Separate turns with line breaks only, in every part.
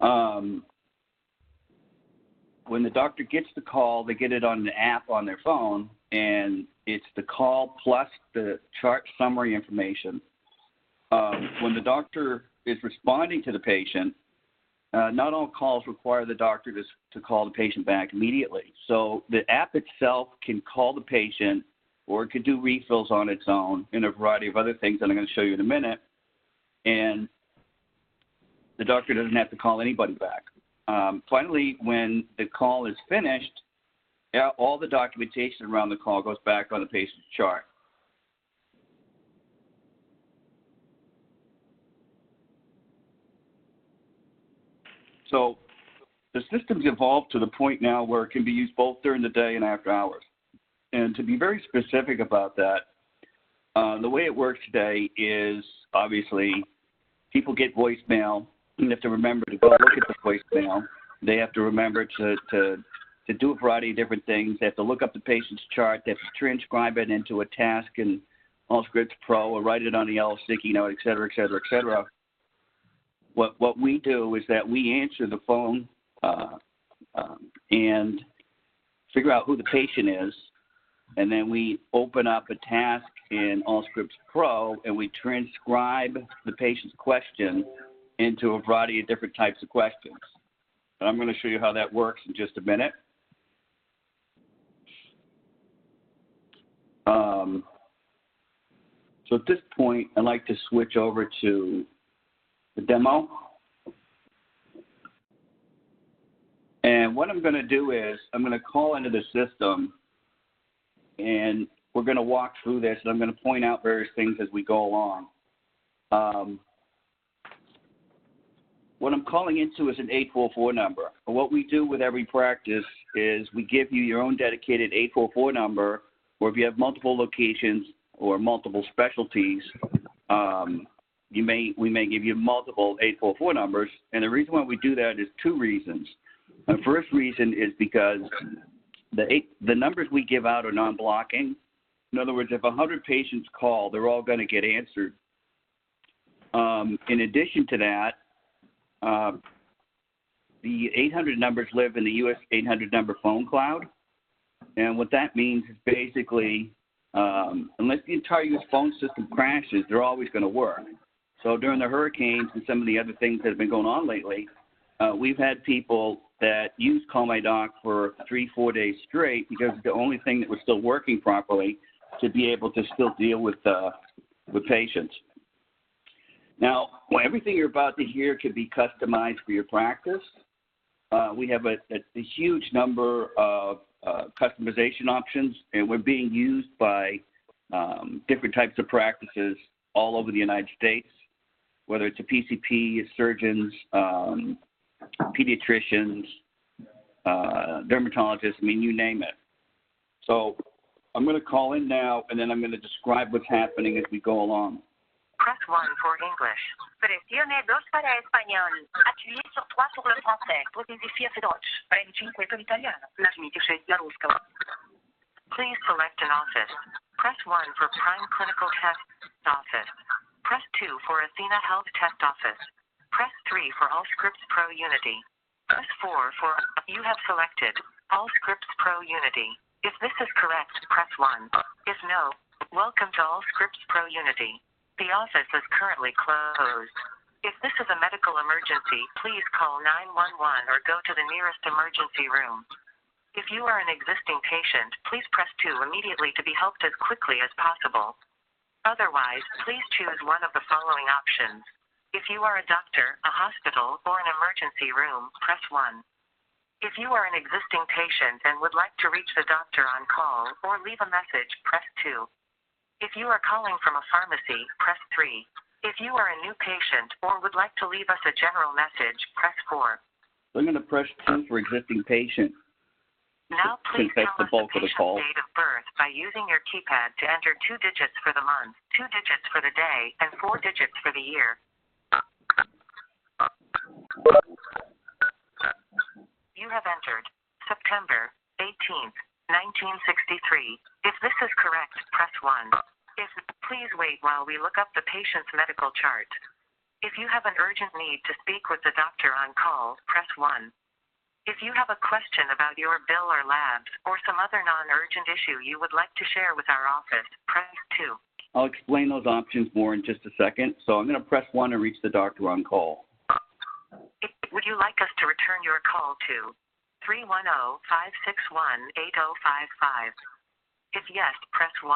When the doctor gets the call, they get it on an app on their phone, and it's the call plus the chart summary information. When the doctor is responding to the patient, not all calls require the doctor to call the patient back immediately. So the app itself can call the patient, or it can do refills on its own and a variety of other things that I'm going to show you in a minute. And the doctor doesn't have to call anybody back. Finally, when the call is finished, all the documentation around the call goes back on the patient's chart. So the system's evolved to the point now where it can be used both during the day and after hours. And to be very specific about that, the way it works today is obviously people get voicemail. You have to remember to go look at the voicemail. They have to remember to do a variety of different things. They have to look up the patient's chart. They have to transcribe it into a task in Allscripts Pro or write it on the Yellow sticky note, et cetera, et cetera, et cetera. What we do is that we answer the phone and figure out who the patient is, and then we open up a task in Allscripts Pro and we transcribe the patient's question into a variety of different types of questions. And I'm going to show you how that works in just a minute. So at this point, I'd like to switch over to the demo. And what I'm going to do is I'm going to call into the system, and we're going to walk through this, and I'm going to point out various things as we go along. What I'm calling into is an 844 number. And what we do with every practice is we give you your own dedicated 844 number, or if you have multiple locations or multiple specialties, we may give you multiple 844 numbers. And the reason why we do that is two reasons. The first reason is because the numbers we give out are non-blocking. In other words, if 100 patients call, they're all going to get answered. In addition to that, the 800 numbers live in the US 800 number phone cloud. And what that means is basically, unless the entire US phone system crashes, they're always going to work. So during the hurricanes and some of the other things that have been going on lately, we've had people that use CallMyDoc for 3-4 days straight because it's the only thing that was still working properly to be able to still deal with patients. Now, everything you're about to hear can be customized for your practice. We have a huge number of customization options, and we're being used by different types of practices all over the United States, whether it's a PCP, surgeons, pediatricians, dermatologists, I mean, you name it. So I'm going to call in now, and then I'm going to describe what's happening as we go along.
Press 1 for English.
Pressione 2 para español. Appuyez sur 3 pour le français. Potete für Deutsch. Premi 5 per italiano. Nажмите 6 для русского.
Please select an office. Press 1 for Prime Clinical Test Office. Press 2 for Athena Health Test Office. Press 3 for Allscripts Pro Unity. Press 4 for you have selected Allscripts Pro Unity. If this is correct, press 1. If no, welcome to Allscripts Pro Unity. The office is currently closed. If this is a medical emergency, please call 911 or go to the nearest emergency room. If you are an existing patient, please press 2 immediately to be helped as quickly as possible. Otherwise, please choose one of the following options. If you are a doctor, a hospital, or an emergency room, press 1. If you are an existing patient and would like to reach the doctor on call or leave a message, press 2. If you are calling from a pharmacy, press 3. If you are a new patient or would like to leave us a general message, press 4.
I'm going to press 2 for existing patient.
Now please tell us the patient's
call.
date of birth by using your keypad to enter 2 digits for the month, 2 digits for the day, and 4 digits for the year. You have entered September 18th, 1963. If this is correct, press 1. Please wait while we look up the patient's medical chart. If you have an urgent need to speak with the doctor on call, press 1. If you have a question about your bill or labs, or some other non-urgent issue you would like to share with our office, press 2.
I'll explain those options more in just a second. So I'm going to press 1 to reach the doctor on call.
Would you like us to return your call to 310-561-8055? If yes, press 1.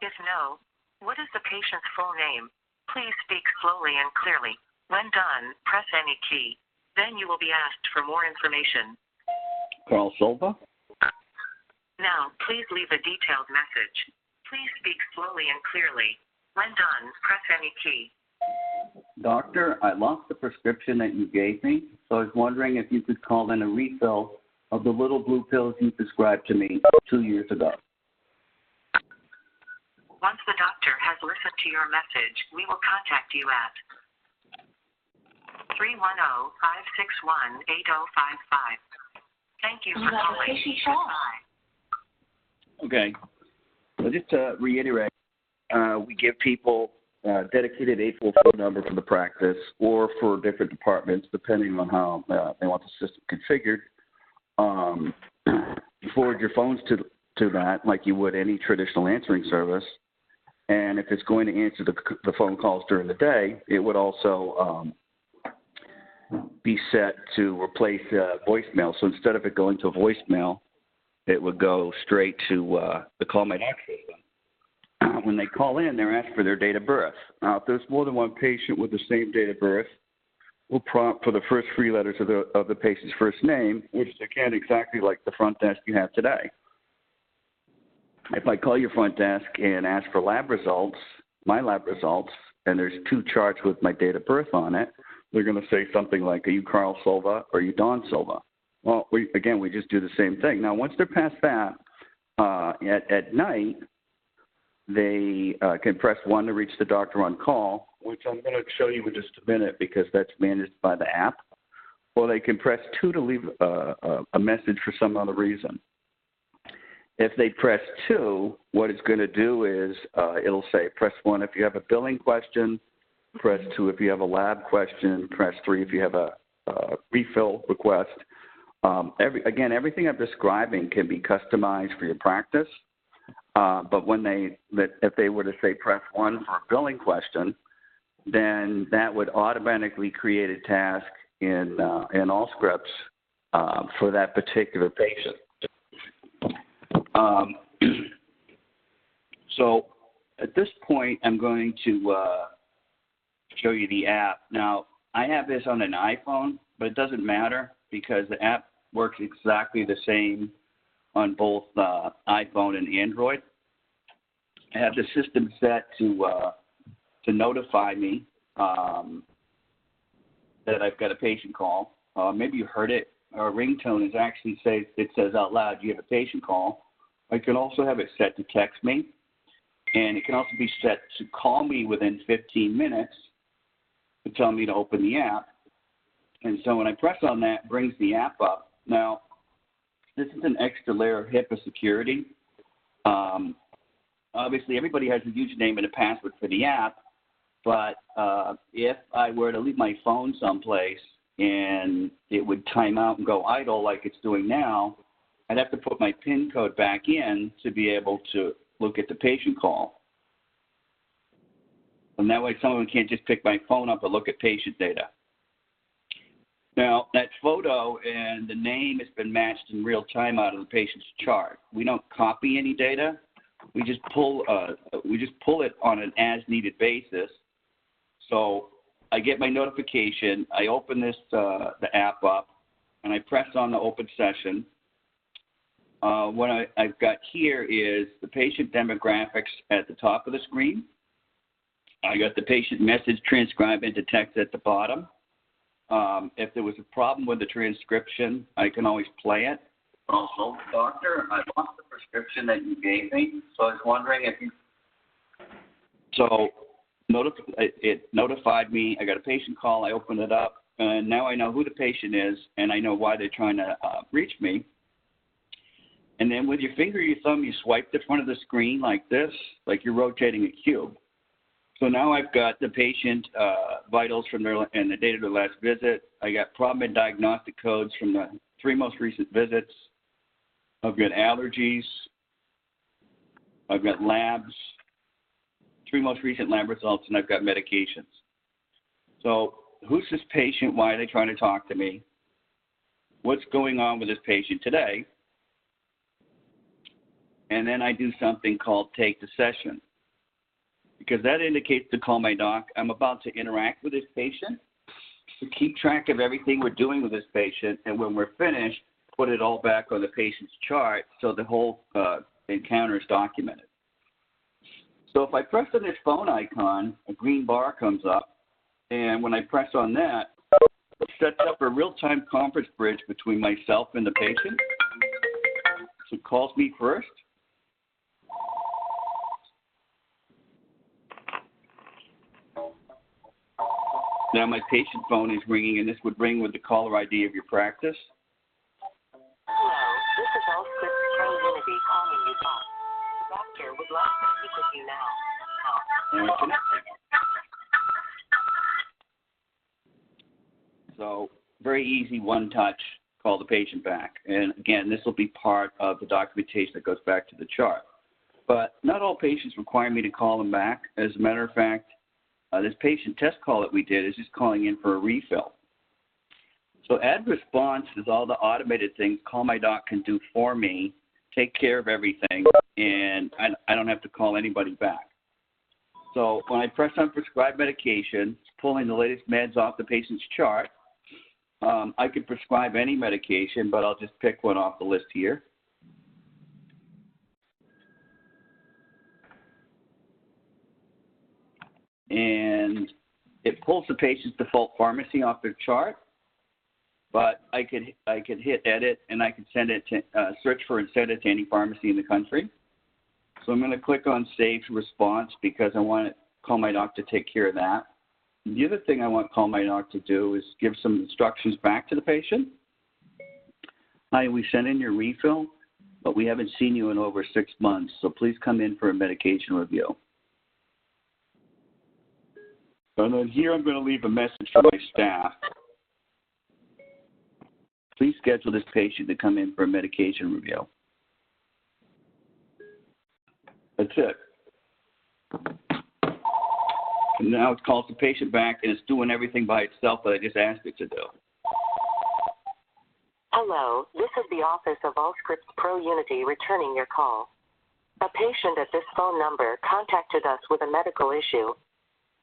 If no, what is the patient's full name? Please speak slowly and clearly. When done, press any key. Then you will be asked for more information.
Carl Silva?
Now, please leave a detailed message. Please speak slowly and clearly. When done, press any key.
Doctor, I lost the prescription that you gave me, so I was wondering if you could call in a refill of the little blue pills you prescribed to me 2 years ago.
Once the doctor has listened to your message, we will contact you at 310-561-8055. Thank you for calling.
Okay. So just to reiterate, we give people a dedicated 844 number for the practice or for different departments, depending on how they want the system configured. You forward your phones to that like you would any traditional answering service. And if it's going to answer the phone calls during the day, it would also be set to replace voicemail. So instead of it going to a voicemail, it would go straight to the CallMyDoc system. When they call in, they're asked for their date of birth. Now, if there's more than one patient with the same date of birth, we'll prompt for the first 3 letters of the patient's first name, which is, again, exactly like the front desk you have today. If I call your front desk and ask for lab results, my lab results, and there's 2 charts with my date of birth on it, they're going to say something like, are you Carl Silva or are you Don Silva? Well, we just do the same thing. Now, once they're past that, at night, they can press 1 to reach the doctor on call, which I'm going to show you in just a minute because that's managed by the app. Or they can press 2 to leave a message for some other reason. If they press 2, what it's going to do is it'll say press 1 if you have a billing question, press 2 if you have a lab question, press 3 if you have a refill request. Everything I'm describing can be customized for your practice. But if they were to say press 1 for a billing question, then that would automatically create a task in Allscripts for that particular patient. So at this point, I'm going to show you the app. Now, I have this on an iPhone, but it doesn't matter because the app works exactly the same on both iPhone and Android. I have the system set to notify me that I've got a patient call. Maybe you heard it. Our ringtone is actually it says out loud, you have a patient call. I can also have it set to text me, and it can also be set to call me within 15 minutes to tell me to open the app. And so when I press on that, it brings the app up. Now, this is an extra layer of HIPAA security. Obviously, everybody has a username and a password for the app, but if I were to leave my phone someplace and it would time out and go idle like it's doing now, I'd have to put my PIN code back in to be able to look at the patient call. And that way someone can't just pick my phone up and look at patient data. Now, that photo and the name has been matched in real time out of the patient's chart. We don't copy any data. We just pull it on an as-needed basis. So I get my notification. I open the app up, and I press on the open session. What I've got here is the patient demographics at the top of the screen. I got the patient message transcribed into text at the bottom. If there was a problem with the transcription, I can always play it. Also, doctor, I lost the prescription that you gave me, so I was wondering if you... So it notified me. I got a patient call. I opened it up, and now I know who the patient is, and I know why they're trying to reach me. And then with your finger or your thumb, you swipe the front of the screen like this, like you're rotating a cube. So now I've got the patient vitals from their and the date of their last visit. I got problem and diagnostic codes from the 3 most recent visits. I've got allergies. I've got labs, 3 most recent lab results, and I've got medications. So who's this patient? Why are they trying to talk to me? What's going on with this patient today? And then I do something called take the session, because that indicates to CallMyDoc I'm about to interact with this patient, to keep track of everything we're doing with this patient, and when we're finished, put it all back on the patient's chart so the whole encounter is documented. So if I press on this phone icon, a green bar comes up, and when I press on that, it sets up a real-time conference bridge between myself and the patient. So it calls me first. Now my patient phone is ringing, and this would ring with the caller ID of your practice.
Hello, this is Allscripts Pro Unity calling you back. The doctor would like to speak with you now.
So very easy, one touch, call the patient back. And again, this will be part of the documentation that goes back to the chart. But not all patients require me to call them back. As a matter of fact, this patient test call that we did is just calling in for a refill. So add response is all the automated things CallMyDoc can do for me, take care of everything, and I don't have to call anybody back. So when I press on prescribe medication, it's pulling the latest meds off the patient's chart. I could prescribe any medication, but I'll just pick one off the list here. And it pulls the patient's default pharmacy off their chart, but I could hit edit, and I could send it to search for and send it to any pharmacy in the country. So I'm going to click on Save Response because I want CallMyDoc to take care of that. The other thing I want CallMyDoc to do is give some instructions back to the patient. Hi, we sent in your refill, but we haven't seen you in over 6 months, so please come in for a medication review. And then here I'm going to leave a message for my staff. Please schedule this patient to come in for a medication review. That's it. And now it calls the patient back, and it's doing everything by itself that I just asked it to do.
Hello, this is the office of Allscripts Pro Unity returning your call. A patient at this phone number contacted us with a medical issue.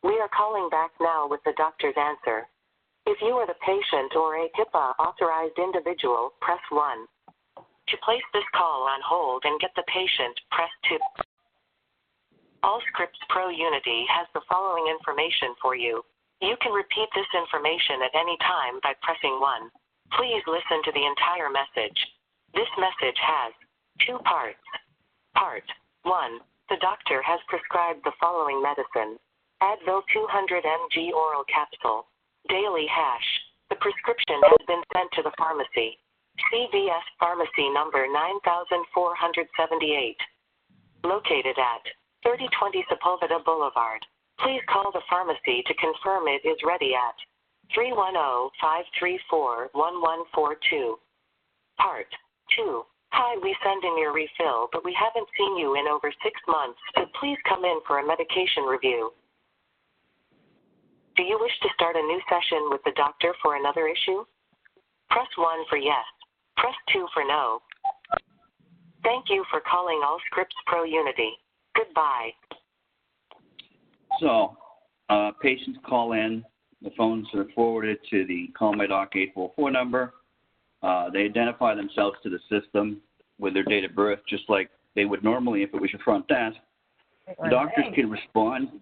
We are calling back now with the doctor's answer. If you are the patient or a HIPAA-authorized individual, press 1. To place this call on hold and get the patient, press 2. Allscripts Pro Unity has the following information for you. You can repeat this information at any time by pressing 1. Please listen to the entire message. This message has 2 parts. Part 1. The doctor has prescribed the following medicine. Advil 200 mg oral capsule. Daily hash. The prescription has been sent to the pharmacy. CVS Pharmacy number 9478. Located at 3020 Sepulveda Boulevard. Please call the pharmacy to confirm it is ready at 310-534-1142. Part 2. Hi, we send in your refill, but we haven't seen you in over 6 months, so please come in for a medication review. Do you wish to start a new session with the doctor for another issue? Press 1 for yes. Press 2 for no. Thank you for calling Allscripts Pro Unity. Goodbye.
So patients call in. The phones are forwarded to the CallMyDoc 844 number. They identify themselves to the system with their date of birth, just like they would normally if it was your front desk. The doctors can respond.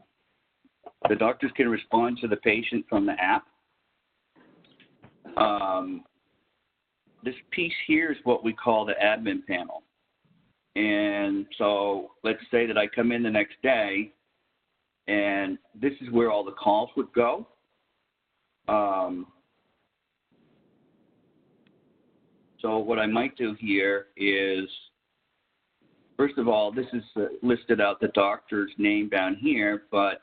The doctors can respond to the patient from the app. This piece here is what we call the admin panel. And so let's say that I come in the next day, and this is where all the calls would go. So what I might do here is, first of all, this is listed out the doctor's name down here, but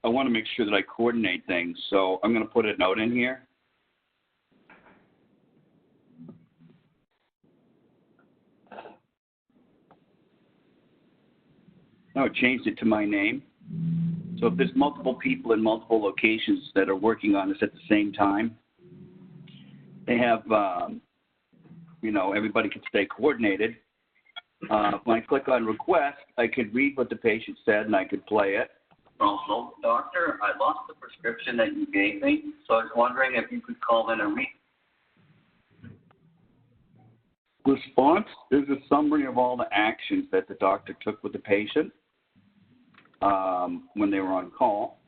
I want to make sure that I coordinate things. So I'm going to put a note in here. Now I changed it to my name. So if there's multiple people in multiple locations that are working on this at the same time, they have, everybody can stay coordinated. When I click on request, I could read what the patient said and I could play it. Also, doctor, I lost the prescription that you gave me, so I was wondering if you could call in and read. Response is a summary of all the actions that the doctor took with the patient when they were on call.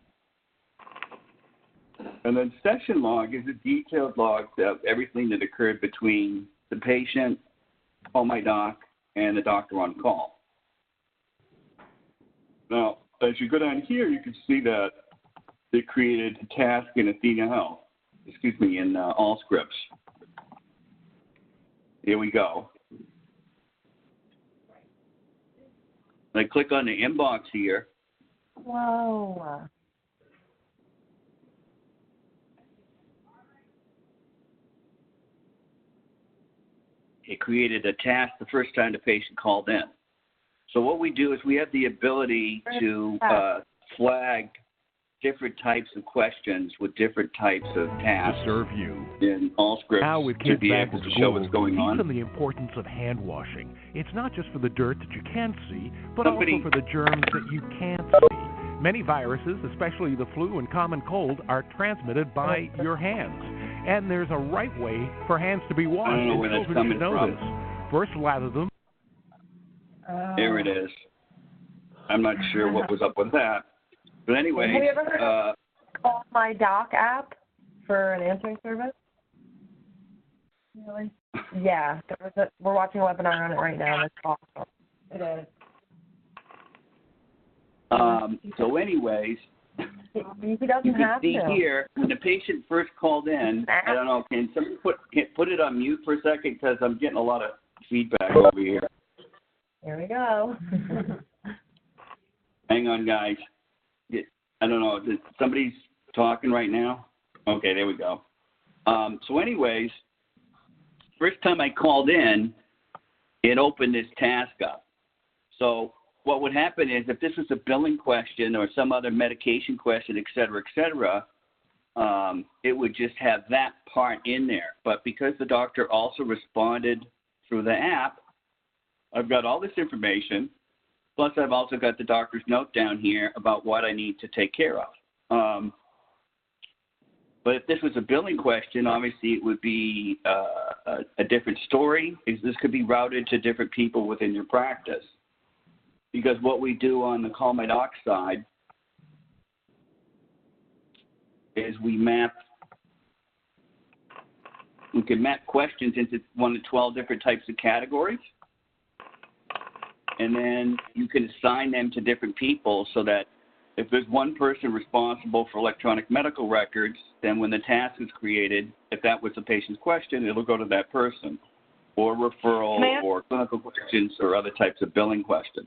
And then session log is a detailed log of everything that occurred between the patient, CallMyDoc, and the doctor on call. Now, as you go down here, you can see that they created a task in in Allscripts. Here we go. I click on the inbox here.
Whoa.
It created a task the first time the patient called in. So what we do is we have the ability to flag different types of questions with different types of tasks
to serve you
in Allscripts
now with
to
kids
be
back
able
to
to
school,
show what's going on.
teach them the importance of hand washing. It's not just for the dirt that you can't see, but also for the germs that you can't see. Many viruses, especially the flu and common cold, are transmitted by your hands. And there's a right way for hands to be washed.
I don't know where that's coming from.
This. First, lather them.
There it is. I'm not sure what was up with that. But anyway,
have you ever heard of CallMyDoc app for an answering service? Really? Yeah. We're watching a webinar on it right now. It's awesome. It is.
So anyways,
He doesn't
you can
have
see
to.
here, when the patient first called in, I don't know, can somebody put it on mute for a second because I'm getting a lot of feedback over here.
Here we go.
Hang on, guys. I don't know, somebody's talking right now? Okay, there we go. So anyways, first time I called in, it opened this task up. So what would happen is if this was a billing question or some other medication question, et cetera, it would just have that part in there. But because the doctor also responded through the app, I've got all this information, plus I've also got the doctor's note down here about what I need to take care of. But if this was a billing question, obviously it would be a different story. This could be routed to different people within your practice. Because what we do on the CallMyDoc side is we can map questions into one of 12 different types of categories. And then you can assign them to different people so that if there's one person responsible for electronic medical records, then when the task is created, if that was the patient's question, it'll go to that person, or referral, or clinical questions, or other types of billing questions.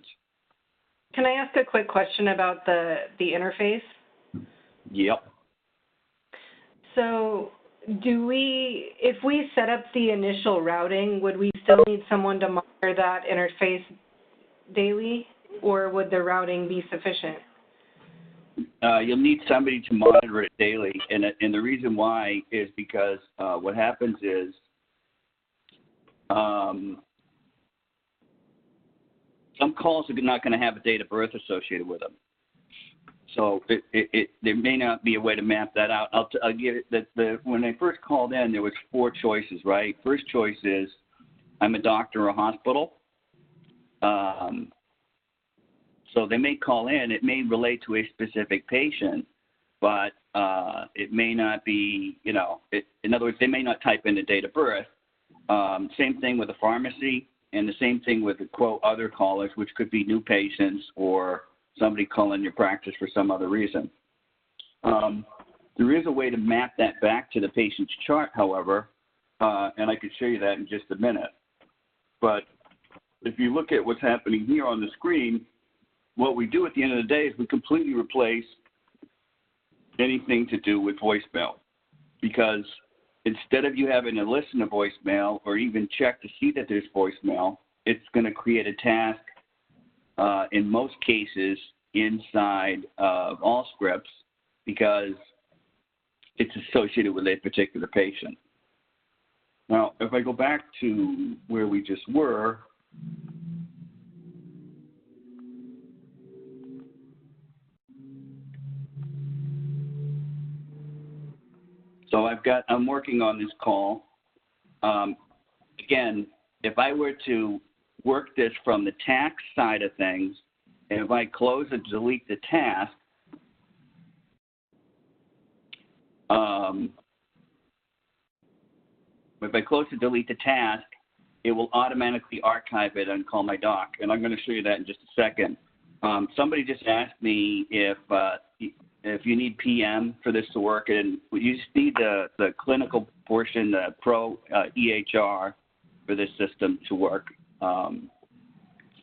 Can I ask a quick question about the interface?
Yep.
So if we set up the initial routing, would we still need someone to monitor that interface daily, or would the routing be sufficient?
You'll need somebody to monitor it daily, and the reason why is because what happens is some calls are not going to have a date of birth associated with them. So there may not be a way to map that out. I'll give it that when I first called in, there was 4 choices, right? First choice is I'm a doctor or a hospital. So they may call in. It may relate to a specific patient, but it may not be, in other words, they may not type in the date of birth. Same thing with a pharmacy, and the same thing with the, quote, other callers, which could be new patients or somebody calling your practice for some other reason. There is a way to map that back to the patient's chart, however, and I could show you that in just a minute. But if you look at what's happening here on the screen, what we do at the end of the day is we completely replace anything to do with voicemail, because instead of you having to listen to voicemail or even check to see that there's voicemail, it's going to create a task in most cases inside of Allscripts because it's associated with a particular patient. Now, if I go back to where we just were, so I'm working on this call. Again, if I were to work this from the task side of things, and if I close and delete the task, if I close and delete the task, it will automatically archive it on CallMyDoc, and I'm going to show you that in just a second. Somebody just asked me if you need PM for this to work, and you just need the clinical portion, the Pro EHR for this system to work.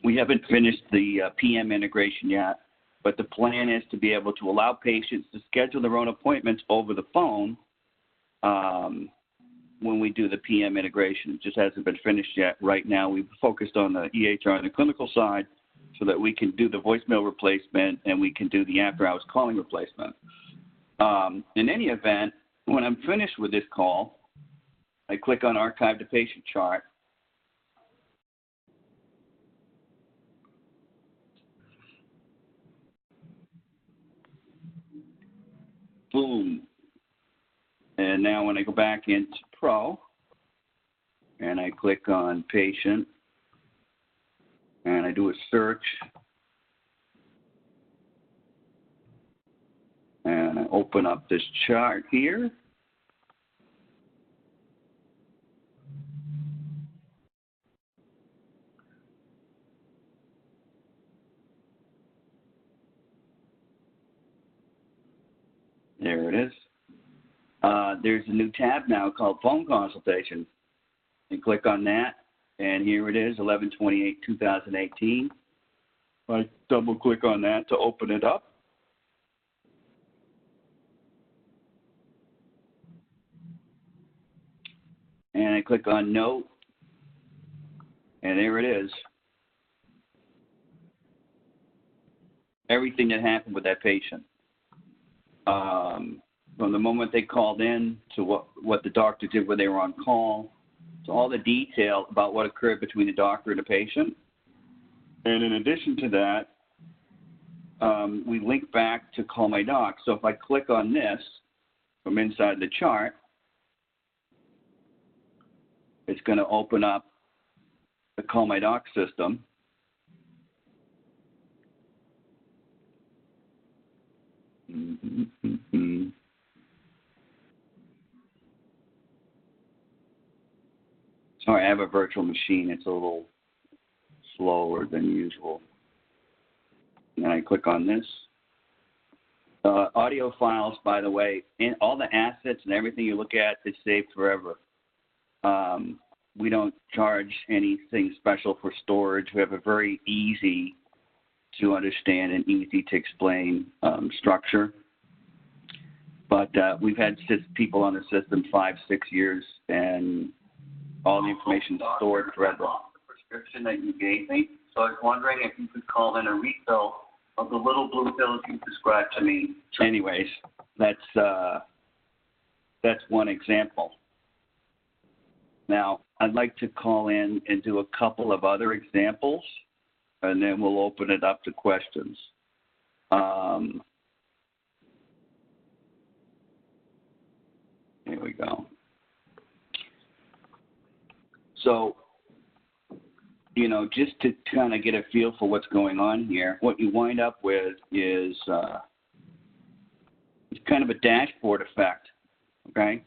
We haven't finished the PM integration yet, but the plan is to be able to allow patients to schedule their own appointments over the phone when we do the PM integration. It just hasn't been finished yet. Right now, we've focused on the EHR on the clinical side so that we can do the voicemail replacement and we can do the after-hours calling replacement. In any event, when I'm finished with this call, I click on Archive to Patient Chart. Boom. And now when I go back into Pro and I click on Patient and I do a search and I open up this chart here, there it is. There's a new tab now called Phone Consultation. You click on that, and here it is, 11/28/2018. I double click on that to open it up. And I click on Note, and there it is. Everything that happened with that patient. From the moment they called in to what the doctor did when they were on call, to all the detail about what occurred between the doctor and the patient. And in addition to that, we link back to CallMyDoc. So if I click on this from inside the chart, it's going to open up the CallMyDoc system. Sorry, I have a virtual machine. It's a little slower than usual. And I click on this. Audio files, by the way, and all the assets and everything you look at is saved forever. We don't charge anything special for storage. We have a very easy to understand and easy to explain structure. But we've had people on the system 5-6 years, and all the information is stored forever. The prescription that you gave me, so I was wondering if you could call in a refill of the little blue pills you prescribed to me. Anyways, that's one example. Now, I'd like to call in and do a couple of other examples, and then we'll open it up to questions. Here we go. So, just to kind of get a feel for what's going on here, what you wind up with is kind of a dashboard effect, okay?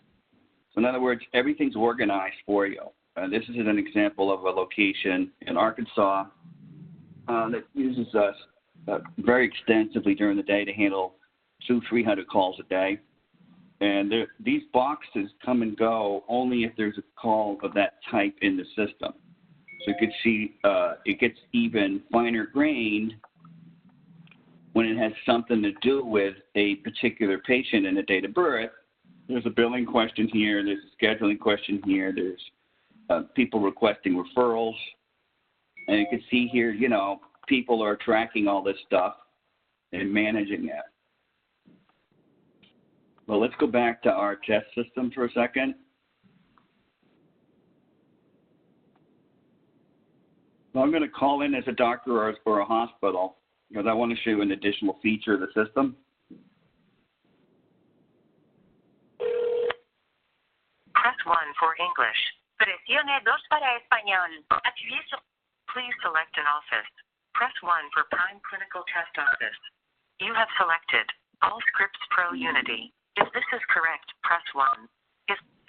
So in other words, everything's organized for you. This is an example of a location in Arkansas that uses us very extensively during the day to handle 200-300 calls a day. And these boxes come and go only if there's a call of that type in the system. So you could see it gets even finer grained when it has something to do with a particular patient and a date of birth, there's a billing question here, there's a scheduling question here, there's people requesting referrals. And you can see here, you know, people are tracking all this stuff and managing it. Well, let's go back to our test system for a second. So I'm going to call in as a doctor or a hospital because I want to show you an additional feature of the system.
Press 1 for English.
Presione 2 para español. Appuyez sur...
Please select an office. Press 1 for Prime Clinical Test Office. You have selected Allscripts Pro Unity. If this is correct, press 1.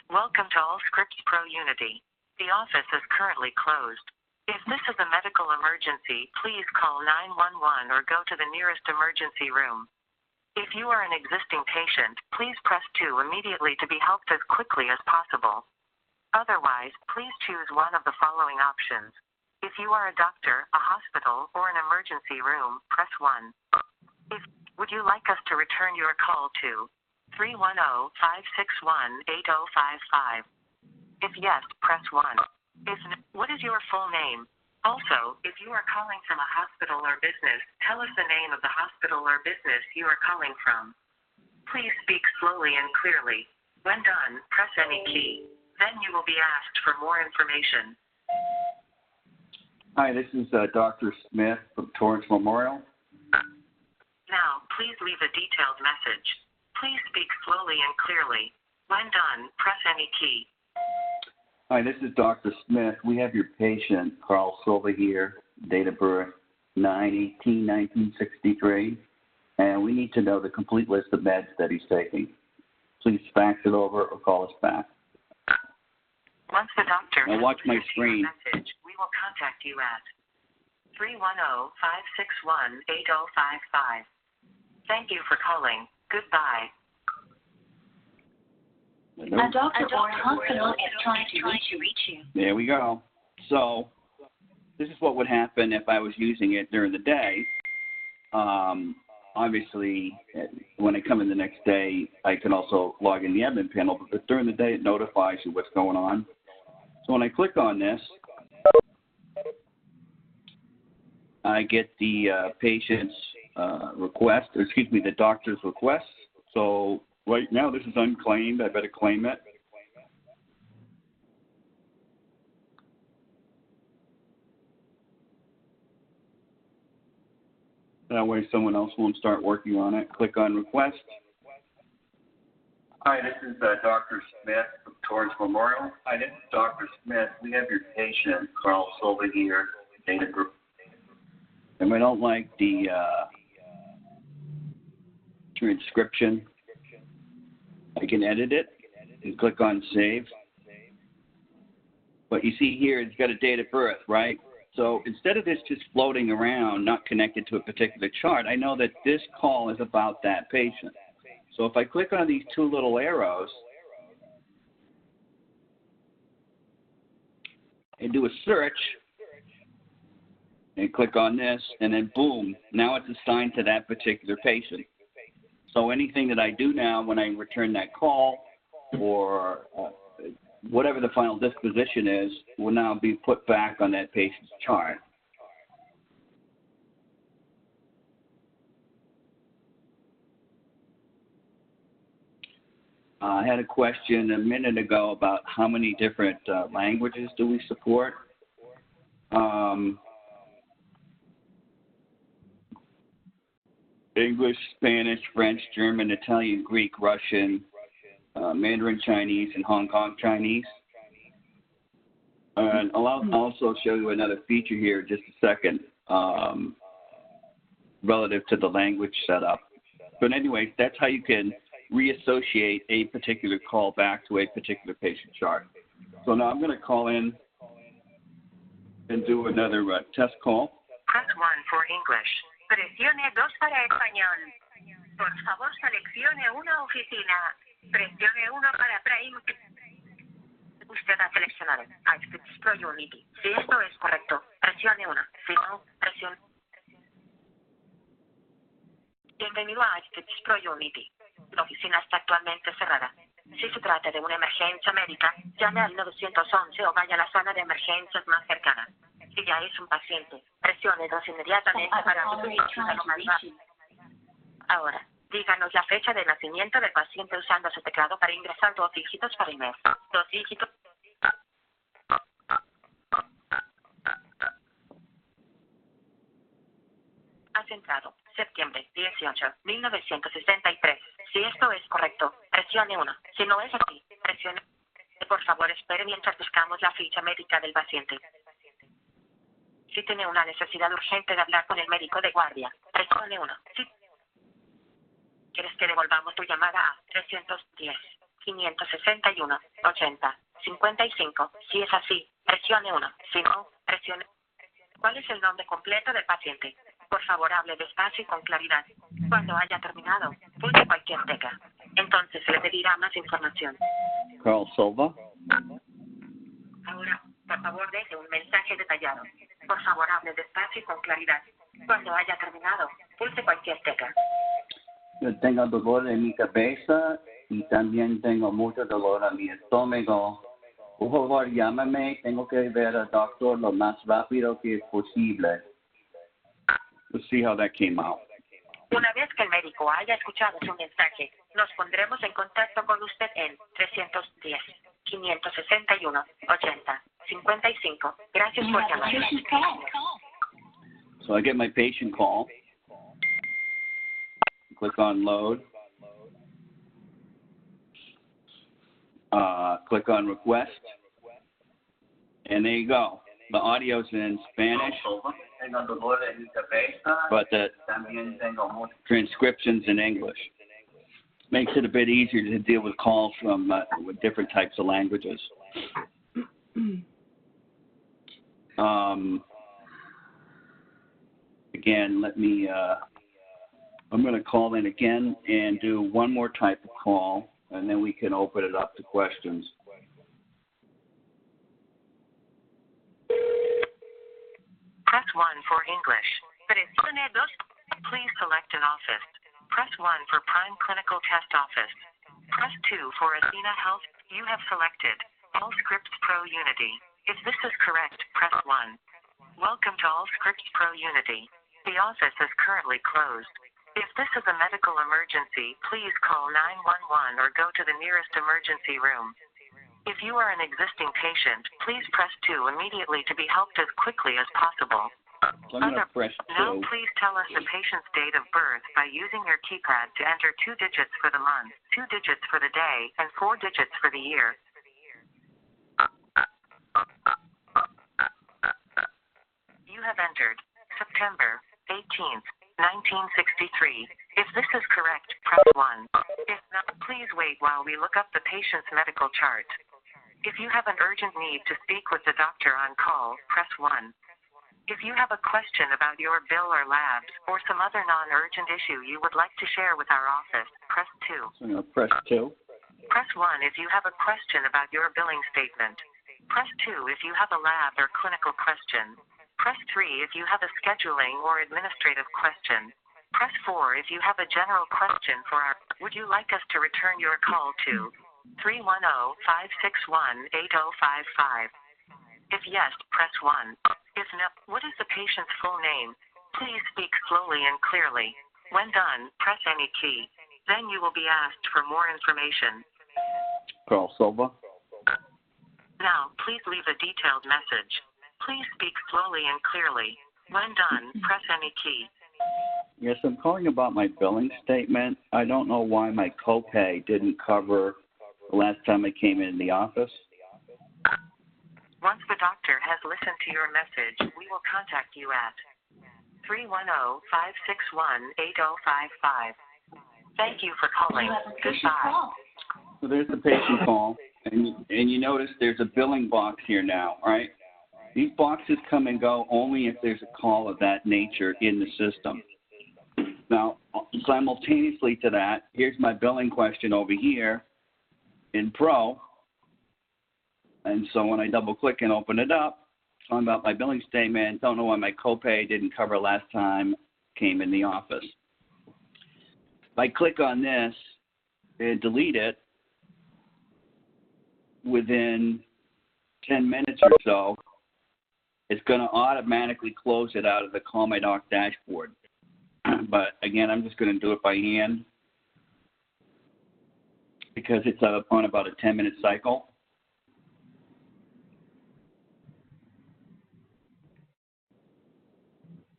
Welcome to Allscripts Pro Unity. The office is currently closed. If this is a medical emergency, please call 911 or go to the nearest emergency room. If you are an existing patient, please press 2 immediately to be helped as quickly as possible. Otherwise, please choose one of the following options. If you are a doctor, a hospital, or an emergency room, press 1. Would you like us to return your call to 310-561-8055? If yes, press 1. What is your full name? Also, if you are calling from a hospital or business, tell us the name of the hospital or business you are calling from. Please speak slowly and clearly. When done, press any key. Then you will be asked for more information.
Hi, this is Dr. Smith from Torrance Memorial.
Now, please leave a detailed message. Please speak slowly and clearly. When done, press any key.
Hi, this is Dr. Smith. We have your patient, Carl Silva here, date of birth 9/18/1963, and we need to know the complete list of meds that he's taking. Please fax it over or call us back.
Once the doctor
now watch my screen.
Message, we will contact you at 310-561-8055. Thank you for calling. Goodbye.
A doctor or hospital is trying to reach you.
There we go. So this is what would happen if I was using it during the day. Obviously, when I come in the next day, I can also log in the admin panel, but during the day, it notifies you what's going on. So when I click on this, I get the patient's request, or excuse me, the doctor's request. So right now, this is unclaimed. I better claim it. That way someone else won't start working on it. Click on request. Hi, this is Dr. Smith from Torrance Memorial. Hi, this is Dr. Smith. We have your patient, Carl Silva here, data group. And we don't like the transcription. I can edit it and click on save. But you see here, it's got a date of birth, right? So instead of this just floating around, not connected to a particular chart, I know that this call is about that patient. So if I click on these two little arrows and do a search and click on this, and then boom, now it's assigned to that particular patient. So anything that I do now when I return that call or whatever the final disposition is will now be put back on that patient's chart. I had a question a minute ago about how many different languages do we support. English, Spanish, French, German, Italian, Greek, Russian, Mandarin Chinese, and Hong Kong Chinese. And I'll also show you another feature here in just a second relative to the language setup. But anyways, that's how you can reassociate a particular call back to a particular patient chart. So now I'm going to call in and do another test call.
Press 1 for English.
Presione 2 para español. Por favor, seleccione una oficina. Presione 1 para Prime. Usted ha seleccionado Allscripts Pro Unity. Si esto es correcto, presione 1. Si no, presione. Bienvenido a Allscripts Pro Unity. La oficina está actualmente cerrada. Si se trata de una emergencia médica, llame al 911 o vaya a la sala de emergencias más cercana. Si ya es un paciente, presione 2 inmediatamente para reducir lo más rápido. Ahora, díganos la fecha de nacimiento del paciente usando su teclado para ingresar 2 dígitos para el mes. 2 dígitos. Has entrado. Septiembre 18, 1963. Si esto es correcto, presione 1. Si no es así, presione. Por favor, espere mientras buscamos la ficha médica del paciente. Si tiene una necesidad urgente de hablar con el médico de guardia, presione 1. Si quieres que devolvamos tu llamada a 310-561-80-55. Si es así, presione 1. Si no, presione. ¿Cuál es el nombre completo del paciente? Por favor, hable despacio y con claridad. Cuando haya terminado, pulse cualquier tecla. Entonces le pedirá más información.
Carl Silva.
Ahora, por favor, deje un mensaje detallado. Por favor, hable despacio y con claridad. Cuando haya terminado, pulse cualquier tecla.
Yo tengo dolor en mi cabeza y también tengo mucho dolor en mi estómago. Por favor, llámame. Tengo que ver al doctor lo más rápido que es posible. Let's see how that came out.
Una vez que el médico haya escuchado su mensaje, nos pondremos en contacto con usted en 310-561-80-55. Gracias por llamar.
So I get my patient call. Click on load. Click on request. And there you go. The audio's in Spanish, but the transcription's in English. Makes it a bit easier to deal with calls from with different types of languages. Again, I'm going to call in again and do one more type of call, and then we can open it up to questions.
Press 1 for English. Presione 2. Please select an office. Press 1 for Prime Clinical Test Office. Press 2 for Athena Health. You have selected Allscripts Pro Unity. If this is correct, press 1. Welcome to Allscripts Pro Unity. The office is currently closed. If this is a medical emergency, please call 911 or go to the nearest emergency room. If you are an existing patient, please press 2 immediately to be helped as quickly as possible.
So I'm going to press 2.
Now please tell us the patient's date of birth by using your keypad to enter 2 digits for the month, 2 digits for the day, and 4 digits for the year. You have entered September 18th, 1963. If this is correct, press 1. If not, please wait while we look up the patient's medical chart. If you have an urgent need to speak with the doctor on call, press 1. If you have a question about your bill or labs, or some other non-urgent issue you would like to share with our office, press 2.
So I'm going to press 2.
Press 1 if you have a question about your billing statement. Press 2 if you have a lab or clinical question. Press 3 if you have a scheduling or administrative question. Press 4 if you have a general question for our... Would you like us to return your call to 310-561-8055? If yes, press 1. If no, what is the patient's full name? Please speak slowly and clearly. When done, press any key. Then you will be asked for more information.
Carl Silva.
Now, please leave a detailed message. Please speak slowly and clearly. When done, press any key.
Yes, I'm calling about my billing statement. I don't know why my copay didn't cover the last time I came in the office.
Once the doctor has listened to your message, we will contact you at 310-561-8055. Thank you for calling. Goodbye.
So there's the patient call, and you notice there's a billing box here now, right? These boxes come and go only if there's a call of that nature in the system. Now, simultaneously to that, here's my billing question over here in Pro. And so when I double-click and open it up, talking about my billing statement, don't know why my copay didn't cover last time came in the office. I click on this and delete it, within 10 minutes or so, it's going to automatically close it out of the CallMyDoc dashboard. But again, I'm just going to do it by hand because it's on about a 10-minute cycle.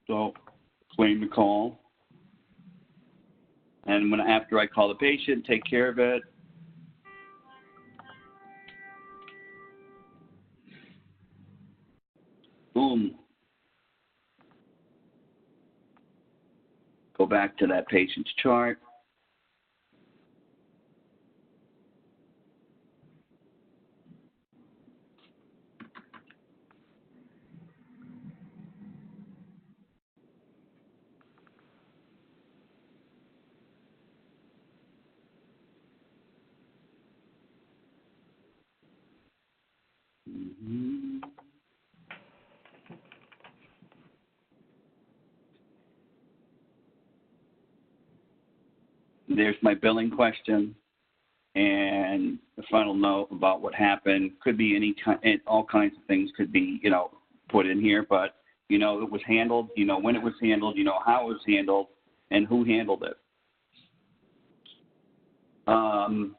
So claim the call. And after I call the patient, take care of it. Boom. Go back to that patient's chart. There's my billing question and the final note about what happened. Could be all kinds of things could be, put in here, but, it was handled, when it was handled, how it was handled, and who handled it. So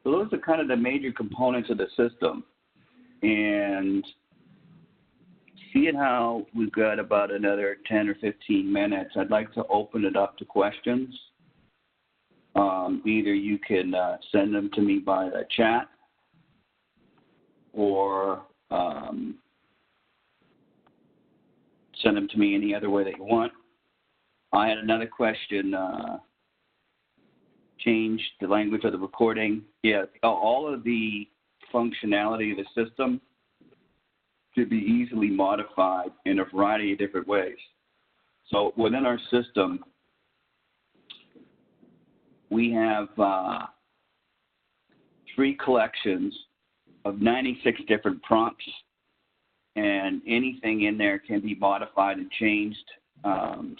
those are kind of the major components of the system. And seeing how we've got about another 10 or 15 minutes, I'd like to open it up to questions. Either you can send them to me by the chat or send them to me any other way that you want. I had another question, change the language of the recording. Yeah, all of the functionality of the system could be easily modified in a variety of different ways. So within our system, we have 3 collections of 96 different prompts, and anything in there can be modified and changed,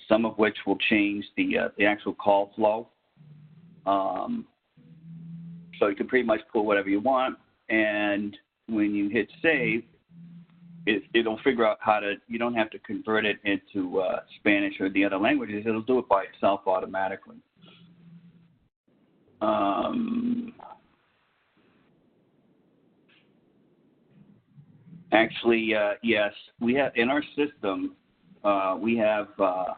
some of which will change the actual call flow. So you can pretty much pull whatever you want, and when you hit save, it'll figure out how to, you don't have to convert it into Spanish or the other languages. It'll do it by itself automatically. Actually, yes, we have in our system, we have, no,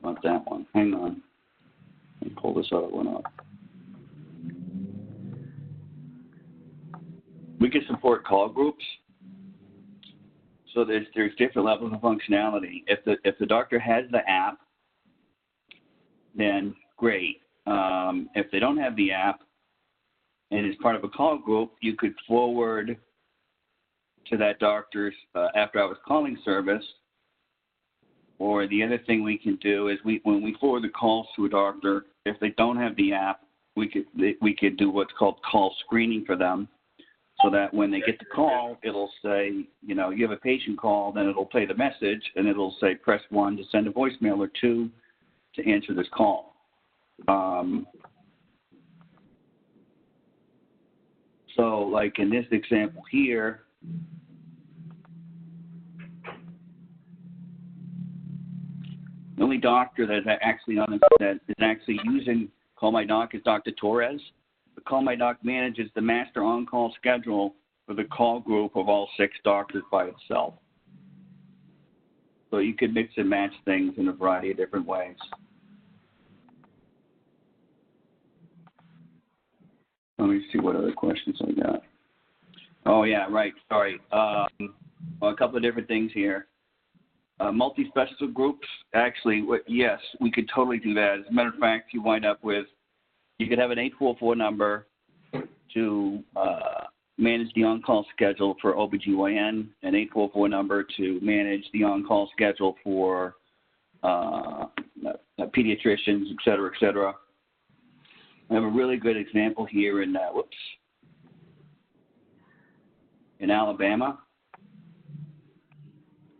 not that one. Hang on. Let me pull this other one up. We can support call groups. So there's different levels of functionality. If the doctor has the app, then great. If they don't have the app and is part of a call group, you could forward to that doctor's after-hours calling service. Or the other thing we can do is when we forward the calls to a doctor, if they don't have the app, we could do what's called call screening for them, so that when they get the call, it'll say, you have a patient call, then it'll play the message, and it'll say press 1 to send a voicemail or 2 to answer this call. So like in this example here, the only doctor that's actually that is actually using CallMyDoc is Dr. Torres. But CallMyDoc manages the master on-call schedule for the call group of all 6 doctors by itself. So you could mix and match things in a variety of different ways. Let me see what other questions I got. Oh, yeah, right. Sorry. A couple of different things here. Multi-specialty groups, actually, yes, we could totally do that. As a matter of fact, you wind up with, you could have an 844 number to manage the on-call schedule for OBGYN, an 844 number to manage the on-call schedule for pediatricians, et cetera, et cetera. I have a really good example here in Alabama.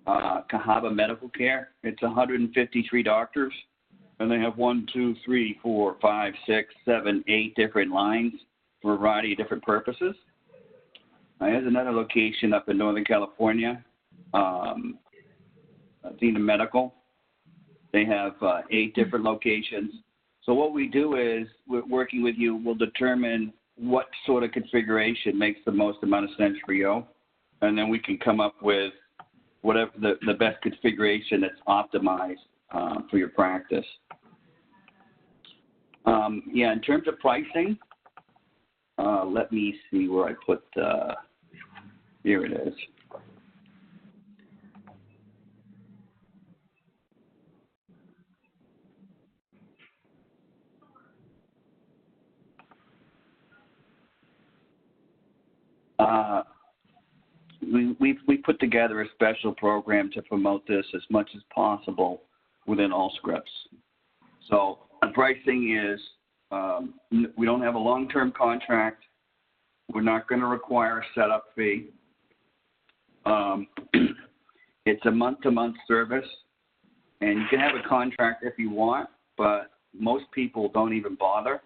Cahaba Medical Care. It's 153 doctors, and they have 1, 2, 3, 4, 5, 6, 7, 8 different lines for a variety of different purposes. There's another location up in Northern California, Athena Medical. They have 8 different locations. So what we do is, we're working with you, we'll determine what sort of configuration makes the most amount of sense for you, and then we can come up with whatever the best configuration that's optimized for your practice. In terms of pricing, let me see where I put, here it is. We put together a special program to promote this as much as possible within Allscripts. So the pricing is, we don't have a long-term contract. We're not going to require a setup fee. It's a month-to-month service, and you can have a contract if you want, but most people don't even bother.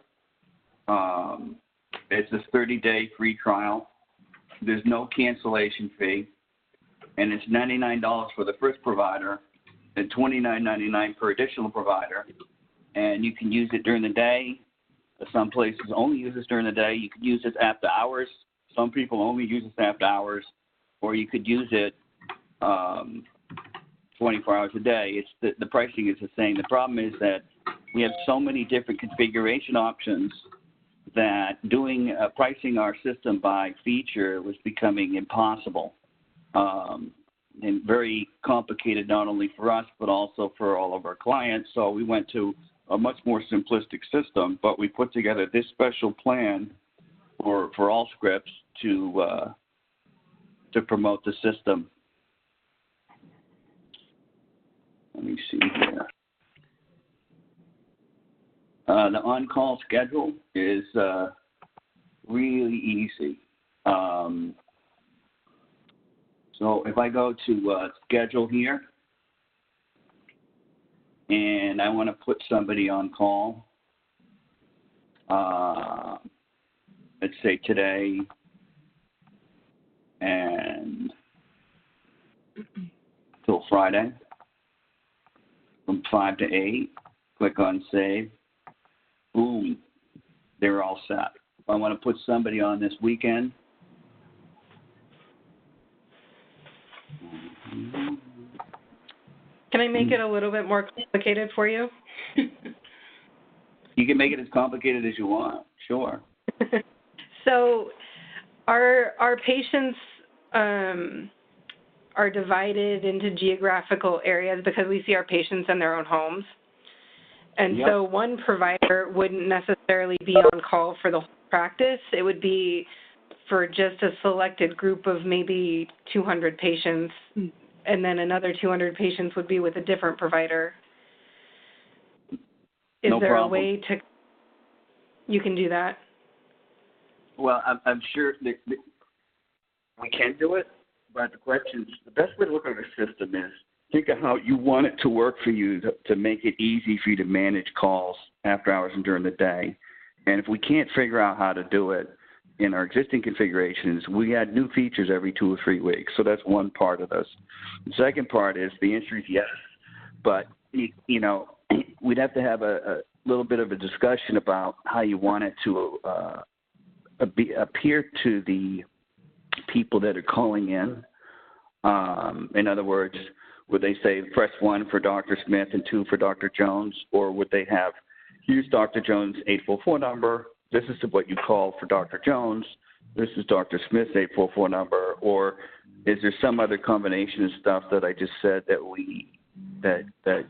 It's a 30-day free trial. There's no cancellation fee, and it's $99 for the first provider and $29.99 per additional provider, and you can use it during the day. Some places only use this during the day. You could use this after hours. Some people only use this after hours, or you could use it 24 hours a day. The pricing is the same. The problem is that we have so many different configuration options that doing pricing our system by feature was becoming impossible and very complicated, not only for us but also for all of our clients. So we went to a much more simplistic system, but we put together this special plan for Allscripts to promote the system. Let me see here. The on-call schedule is really easy. So if I go to schedule here, and I want to put somebody on call, let's say today, and till Friday, from 5 to 8, click on save. Boom, they're all set. If I want to put somebody on this weekend,
can I make it a little bit more complicated for you?
You can make it as complicated as you want, sure.
So our patients are divided into geographical areas because we see our patients in their own homes. And
Yep.
So one provider wouldn't necessarily be on call for the whole practice. It would be for just a selected group of maybe 200 patients, and then another 200 patients would be with a different provider. Is
No
there
problem.
a way to you can do that?
Well, I'm sure that we can do it, but the question is, the best way to look at the system is think of how you want it to work for you to make it easy for you to manage calls after hours and during the day. And if we can't figure out how to do it in our existing configurations, we add new features every 2 or 3 weeks. So that's one part of this. The second part is the answer is yes, but you know, we'd have to have a little bit of a discussion about how you want it to appear to the people that are calling in. In other words, would they say press 1 for Dr. Smith and 2 for Dr. Jones, or would they have use Dr. Jones' 844 number? This is what you call for Dr. Jones. This is Dr. Smith's 844 number, or is there some other combination of stuff that I just said that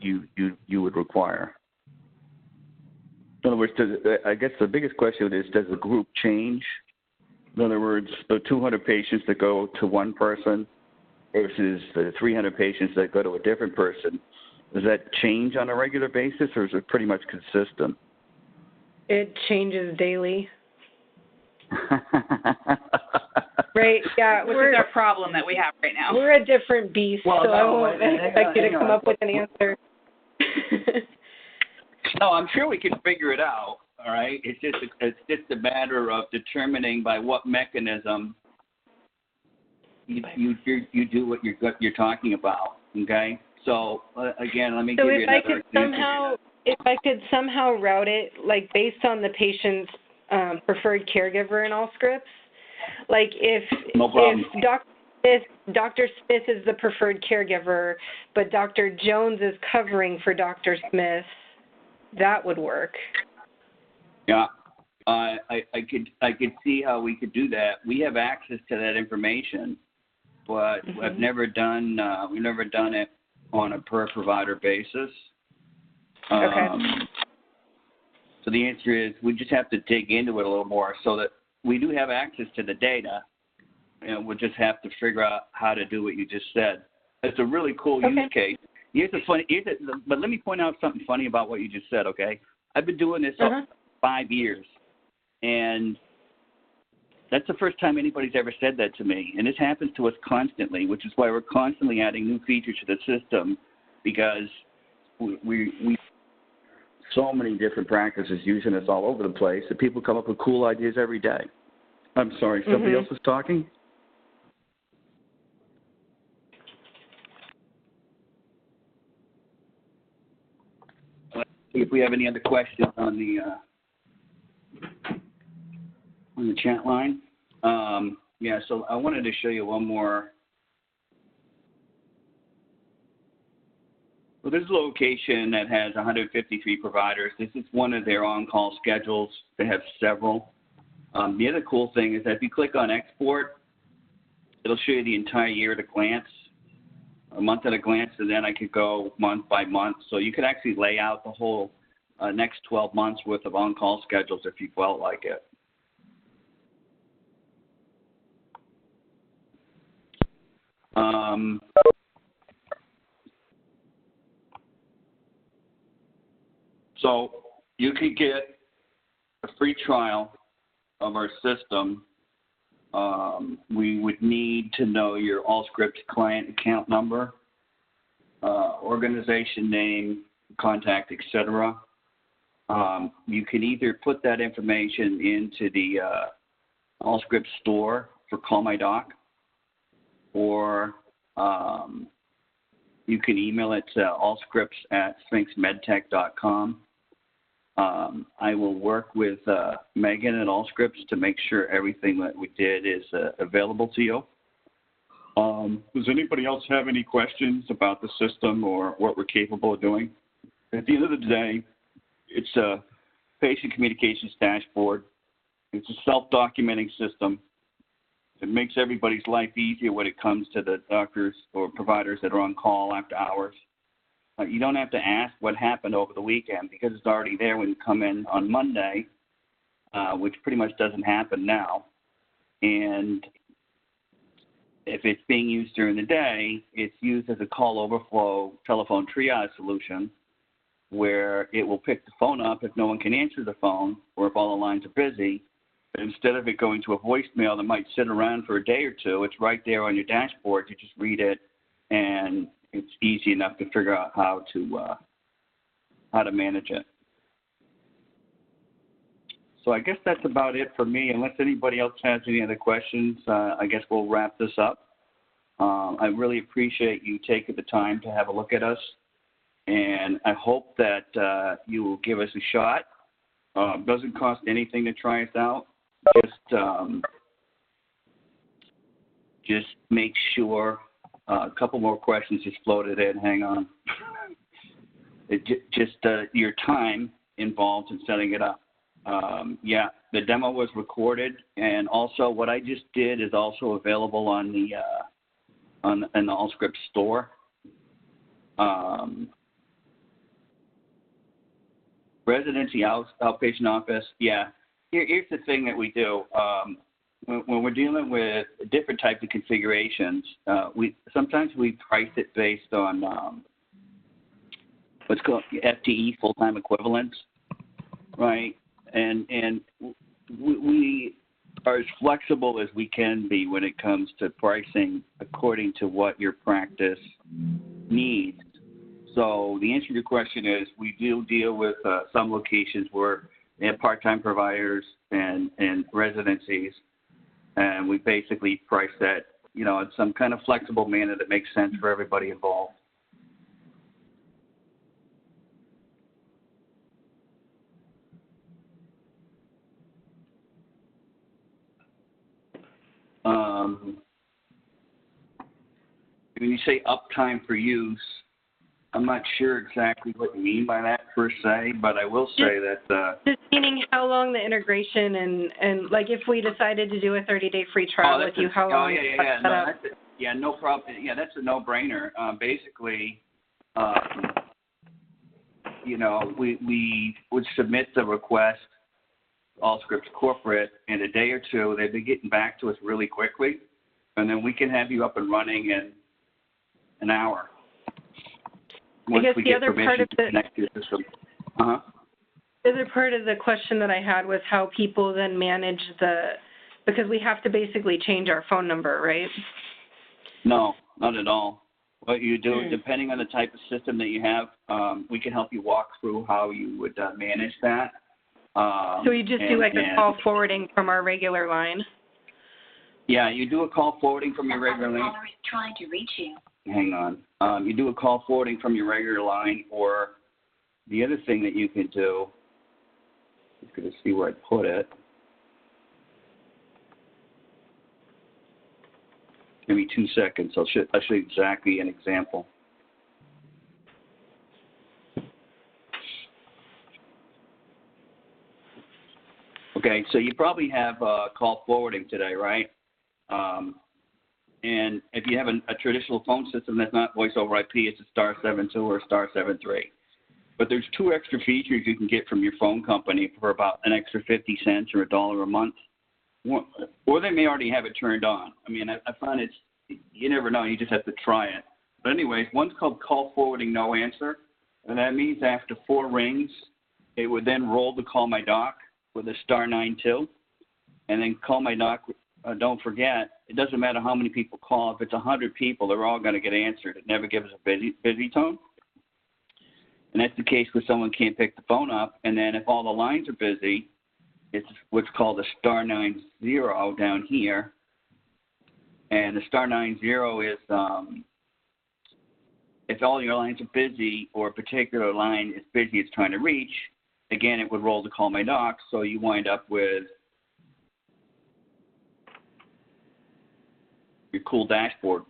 you would require? In other words, I guess the biggest question is, does the group change? In other words, the 200 patients that go to one person versus the 300 patients that go to a different person, does that change on a regular basis, or is it pretty much consistent?
It changes daily. Right, yeah.
Which is our problem that we have right now.
We're a different beast, so I won't expect you to come up with an answer.
No, I'm sure we can figure it out. All right, it's just a matter of determining by what mechanism you do what you're talking about. Okay, so again, let me give you another example.
If I could somehow route it, like based on the patient's preferred caregiver in Allscripts, like if Dr. Smith is the preferred caregiver, but Dr. Jones is covering for Dr. Smith, that would work.
Yeah, I could see how we could do that. We have access to that information, but we've never done it on a per provider basis.
Okay.
So the answer is we just have to dig into it a little more so that we do have access to the data, and we'll just have to figure out how to do what you just said. It's a really cool use case. But let me point out something funny about what you just said, okay? I've been doing this for 5 years, and that's the first time anybody's ever said that to me. And this happens to us constantly, which is why we're constantly adding new features to the system, because we so many different practices using this all over the place that people come up with cool ideas every day. I'm sorry, somebody else was talking? Let's see if we have any other questions on the chat line. Yeah, so I wanted to show you one more. Well, this is a location that has 153 providers. This is one of their on-call schedules. They have several. The other cool thing is that if you click on export, it'll show you the entire year at a glance, a month at a glance, and then I could go month by month. So you could actually lay out the whole next 12 months worth of on-call schedules if you felt like it. So you could get a free trial of our system. We would need to know your Allscripts client account number, organization name, contact, etc. You can either put that information into the Allscripts store for CallMyDoc, or you can email it to allscripts@sphinxmedtech.com. I will work with Megan at Allscripts to make sure everything that we did is available to you. Does anybody else have any questions about the system or what we're capable of doing? At the end of the day, it's a patient communications dashboard. It's a self-documenting system. It makes everybody's life easier when it comes to the doctors or providers that are on call after hours. You don't have to ask what happened over the weekend because it's already there when you come in on Monday, which pretty much doesn't happen now. And if it's being used during the day, it's used as a call overflow telephone triage solution where it will pick the phone up if no one can answer the phone or if all the lines are busy. But instead of it going to a voicemail that might sit around for a day or two, it's right there on your dashboard. You just read it, and it's easy enough to figure out how to manage it. So I guess that's about it for me. Unless anybody else has any other questions, I guess we'll wrap this up. I really appreciate you taking the time to have a look at us, and I hope that you will give us a shot. It doesn't cost anything to try us out. Just make sure. A couple more questions just floated in. Hang on. Your time involved in setting it up. Yeah, the demo was recorded, and also what I just did is also available on the in the Allscripts store. Residency outpatient office. Yeah. Here's the thing that we do. When we're dealing with different types of configurations, sometimes we price it based on what's called FTE, full-time equivalents, right? And we are as flexible as we can be when it comes to pricing according to what your practice needs. So the answer to your question is we do deal with some locations where they have part-time providers and residencies, and we basically price that, in some kind of flexible manner that makes sense for everybody involved. When you say uptime for use, I'm not sure exactly what you mean by that per se, but I will say that...
just meaning how long the integration and like if we decided to do a 30-day free trial with you, how long...
No problem. Yeah, that's a no-brainer. Basically, we would submit the request, Allscripts corporate, in a day or two. They'd be getting back to us really quickly, and then we can have you up and running in an hour.
I guess the other part of
the
other part of the question that I had was how people then manage because we have to basically change our phone number, right?
No, not at all. What you do, depending on the type of system that you have, we can help you walk through how you would manage that.
So you just do like a call forwarding from our regular line?
Yeah, you do a call forwarding from your regular line.
Caller is trying to reach you.
Hang on. You do a call forwarding from your regular line, or the other thing that you can do, I'm just going to see where I put it. Give me 2 seconds. I'll show you exactly an example. Okay, so you probably have call forwarding today, right? And if you have a traditional phone system that's not voice over IP, it's a *72 or a *73. But there's 2 extra features you can get from your phone company for about an extra 50 cents or $1 a month. Or they may already have it turned on. I mean, I find you never know. You just have to try it. But anyways, one's called call forwarding no answer. And that means after 4 rings, it would then roll to CallMyDoc with a *92. And then CallMyDoc, don't forget, it doesn't matter how many people call. If it's 100 people, they're all going to get answered. It never gives a busy tone. And that's the case where someone can't pick the phone up. And then if all the lines are busy, it's what's called a *90 down here. And the *90 is if all your lines are busy or a particular line is busy it's trying to reach, again, it would roll to CallMyDoc, so you wind up with your cool dashboard.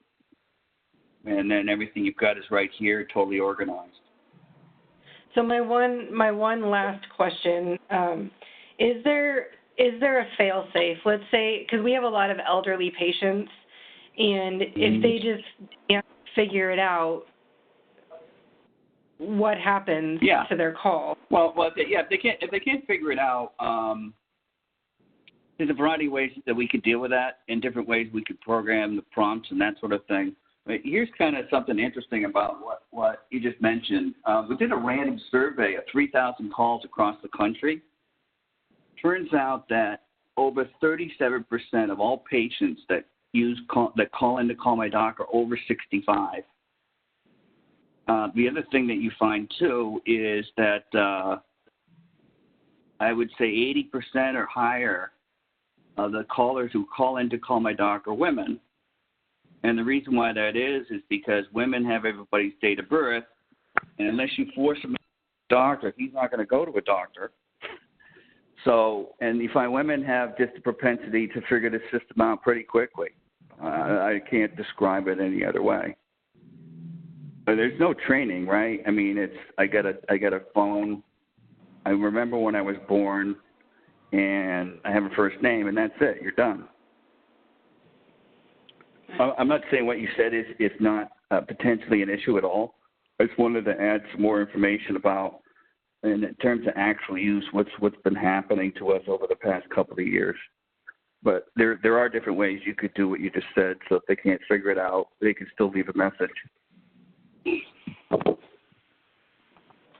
And then everything you've got is right here, totally organized.
So my one last question, is there a fail-safe? Let's say, because we have a lot of elderly patients, and if they just can't figure it out, what happens to their call?
Well, if they can't figure it out, there's a variety of ways that we could deal with that, and different ways we could program the prompts and that sort of thing. But here's kind of something interesting about what you just mentioned. We did a random survey of 3,000 calls across the country. Turns out that over 37% of all patients that call into CallMyDoc are over 65. The other thing that you find too is that I would say 80% or higher of the callers who call into CallMyDoc are women. And the reason why that is because women have everybody's date of birth, and unless you force him to a doctor, he's not going to go to a doctor. So, and you find women have just a propensity to figure the system out pretty quickly. I can't describe it any other way. But there's no training, right? I mean, I got a phone. I remember when I was born, and I have a first name, and that's it. You're done. I'm not saying what you said is not potentially an issue at all. I just wanted to add some more information about, in terms of actual use, what's been happening to us over the past couple of years. But there are different ways you could do what you just said. So if they can't figure it out, they can still leave a message.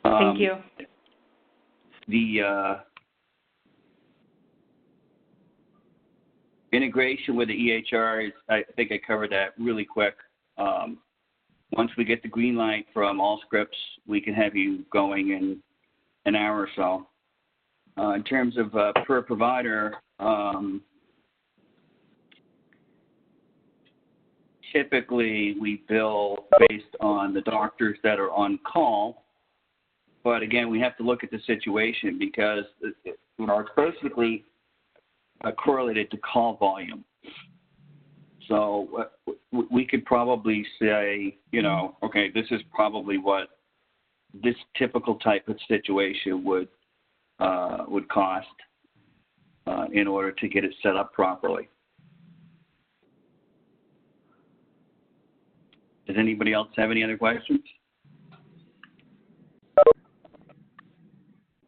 Thank you.
Integration with the EHR, I think I covered that really quick. Once we get the green light from Allscripts, we can have you going in an hour or so. In terms of per provider, typically we bill based on the doctors that are on call. But again, we have to look at the situation because it's basically correlated to call volume. So we could probably say, okay, this is probably what this typical type of situation would cost in order to get it set up properly. Does anybody else have any other questions?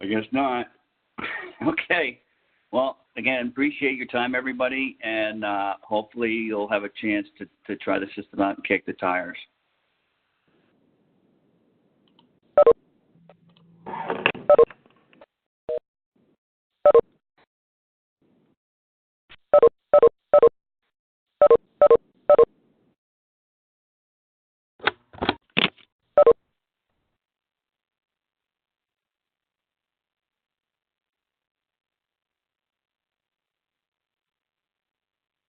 I guess not. Okay. Well, again, appreciate your time, everybody, and hopefully you'll have a chance to try the system out and kick the tires.